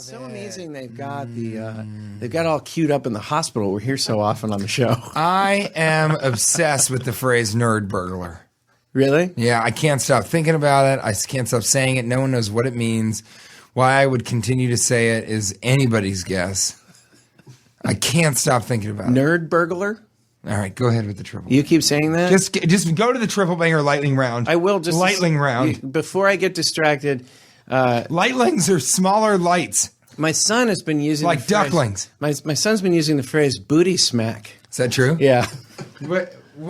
It's so amazing they've got they've got all queued up in the hospital. We're here so often on the show. I am obsessed with the phrase nerd burglar. Really? Yeah, I can't stop thinking about it. I can't stop saying it. No one knows what it means. Why I would continue to say it is anybody's guess. I can't stop thinking about it. Nerd burglar? All right, go ahead with the triple. You keep saying that? Just go to the triple banger lightning round. I will just lightning round. Before I get distracted, lightlings are smaller lights. My son has been using like the phrase, ducklings. My son's been using the phrase booty smack. Is that true? Yeah. Why?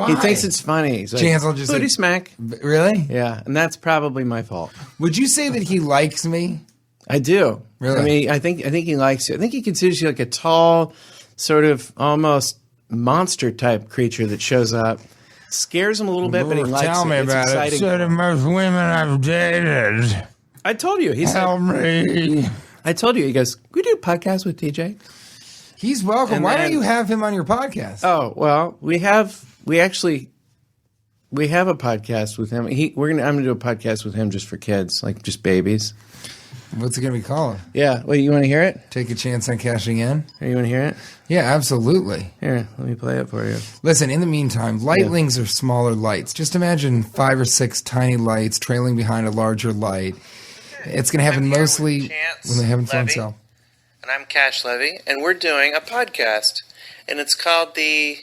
He thinks it's funny. He's like, Chancellor just booty like, smack. Really? Yeah, and that's probably my fault. Would you say that he likes me? I do. Really? I mean, I think he likes you. I think he considers you like a tall, sort of almost monster type creature that shows up, scares him a little bit, but he likes it. Tell me It's about exciting. it. So do most women I've dated. I told you. He said, Help me. I told you. He goes, "We do a podcast with TJ." He's welcome. And Why then- don't you have him on your podcast? Oh well, we have a podcast with him. I'm gonna do a podcast with him just for kids, like just babies. What's it going to be called? Yeah. Wait, you want to hear it? Take a chance on cashing in? Or you want to hear it? Yeah, absolutely. Here, let me play it for you. Listen, in the meantime, lightlings are smaller lights. Just imagine 5 or 6 tiny lights trailing behind a larger light. It's going to happen mostly when they haven't flown cell. And I'm Cash Levy, and we're doing a podcast, and it's called the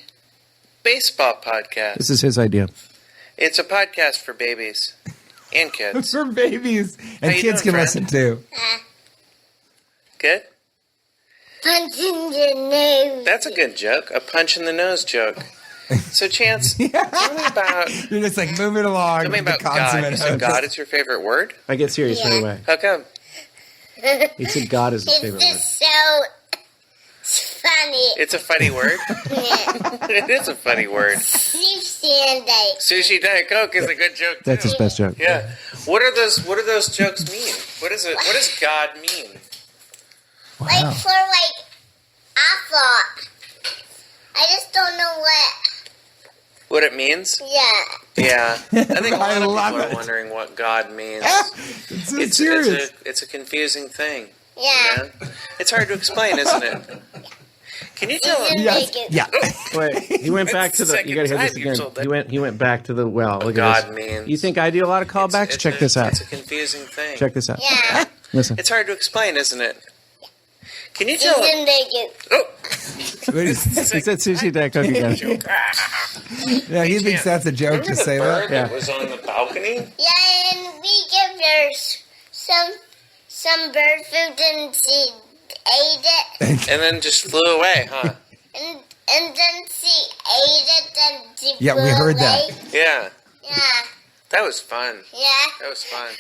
Baseball Podcast. This is his idea. It's a podcast for babies and kids. For babies. And How you kids doing, can friend? listen too. Good? Punch in the nose. That's a good joke. A punch in the nose joke. So, Chance, tell me about You're just like moving along. tell me with the about God. consummate You said host. God is your favorite word? I get serious right away. How come? He said God is his It's favorite word. just so funny. It's a funny word. Yeah. It is a funny word. Sushi and Sushi Diet Coke is a good joke too. That's his best joke. Yeah. What are those jokes mean? What is it? What does God mean? like for like I thought. I just don't know What it means? Yeah. Yeah. I think a lot of love people are it. wondering what God means. It's so serious. It's a confusing thing. Yeah. You know? It's hard to explain, isn't it? Can you tell him? Yes. Yeah. Wait, he went back to the. Second You got to hear this time you've again. told that. He went back to the well. Look God at this. means. You think I do a lot of callbacks? Check this out. It's a confusing thing. Check this out. Yeah. Listen. It's hard to explain, isn't it? Can you tell him? Isn't they do? Oh, He said sushi Diet Coke again. Yeah, he thinks that's a joke remember to the say bird that. Yeah. that was on the balcony? Yeah, and we give her some bird food and she ate it. And then just flew away, huh? And then she ate it and she Yeah, flew we heard away. that. Yeah. Yeah. That was fun. Yeah. That was fun.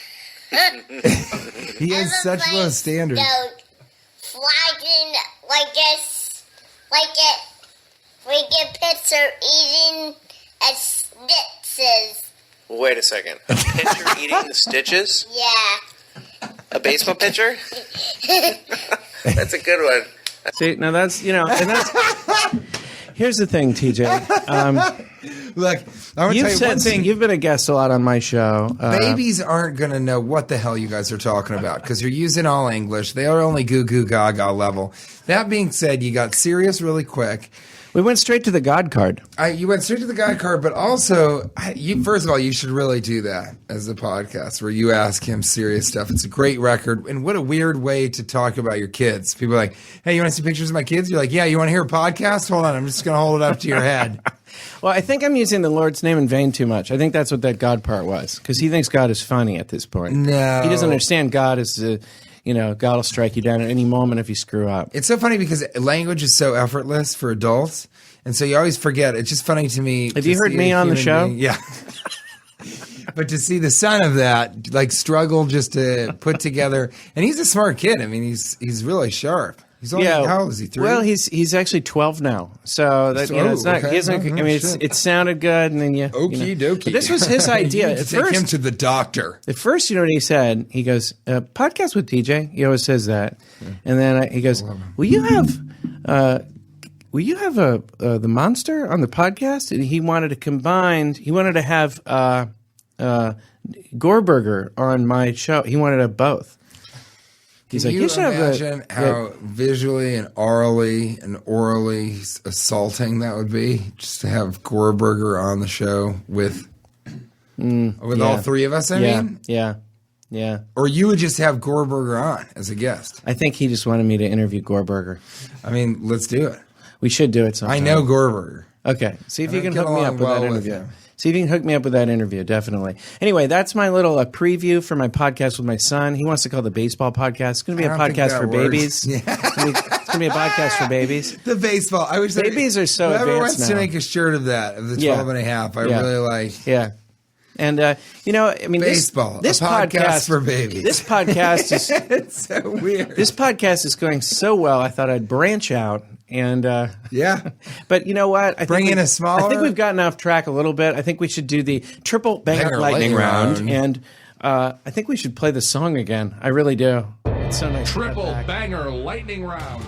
He has such low standards. Flagging like a pitcher eating a stitches. Wait a second. A pitcher eating the stitches? Yeah. A baseball pitcher? That's a good one. See, now that's and that's. Here's the thing, TJ. Look, I want to tell you one thing. You've been a guest a lot on my show. Babies aren't going to know what the hell you guys are talking about because you're using all English. They are only goo goo gaga level. That being said, you got serious really quick. We went straight to the God card. You went straight to the God card, but also, first of all, you should really do that as a podcast where you ask him serious stuff. It's a great record. And what a weird way to talk about your kids. People are like, hey, you want to see pictures of my kids? You're like, yeah, you want to hear a podcast? Hold on, I'm just going to hold it up to your head. Well, I think I'm using the Lord's name in vain too much. I think that's what that God part was because he thinks God is funny at this point. No. He doesn't understand God is, God will strike you down at any moment if you screw up. It's so funny because language is so effortless for adults. And so you always forget. It's just funny to me. Have you heard me on the show? Yeah. But to see the son of that, like, struggle just to put together. And he's a smart kid. I mean, he's really sharp. He's only, how old is he, 3? Well, he's actually 12 now. So that it's not. okay. He hasn't, I mean, it sounded good, and then Okie dokie. But this was his idea. You need to take him to the doctor. At first, you know what he said? He goes, "Podcast with TJ." He always says that, and then he goes, "Will you have the monster on the podcast?" And he wanted to combine. He wanted to have Gorburger on my show. He wanted to have both. He's Can like, you you should have imagine how visually and orally assaulting that would be? Just to have Gorberger on the show with all three of us, I mean? Yeah. Or you would just have Gorberger on as a guest. I think he just wanted me to interview Gorberger. I mean, let's do it. We should do it sometime. I know Gorberger. Okay. See if you can get hook me up along with well that with interview. him. See if you can hook me up with that interview, definitely. Anyway, that's my little preview for my podcast with my son. He wants to call it the baseball podcast. It's going to be a podcast for babies. Yeah. It's going to be a podcast for babies. The baseball. I wish babies are so whoever advanced wants now. to make a shirt of that, of the 12 and a half, I really like. Yeah. And, I mean, baseball, this a podcast for babies. This podcast is it's so weird. This podcast is going so well. I thought I'd branch out and But you know what? Bring in a smaller. I think we've gotten off track a little bit. I think we should do the triple banger lightning round, and I think we should play the song again. I really do. It's so nice. Triple banger lightning round.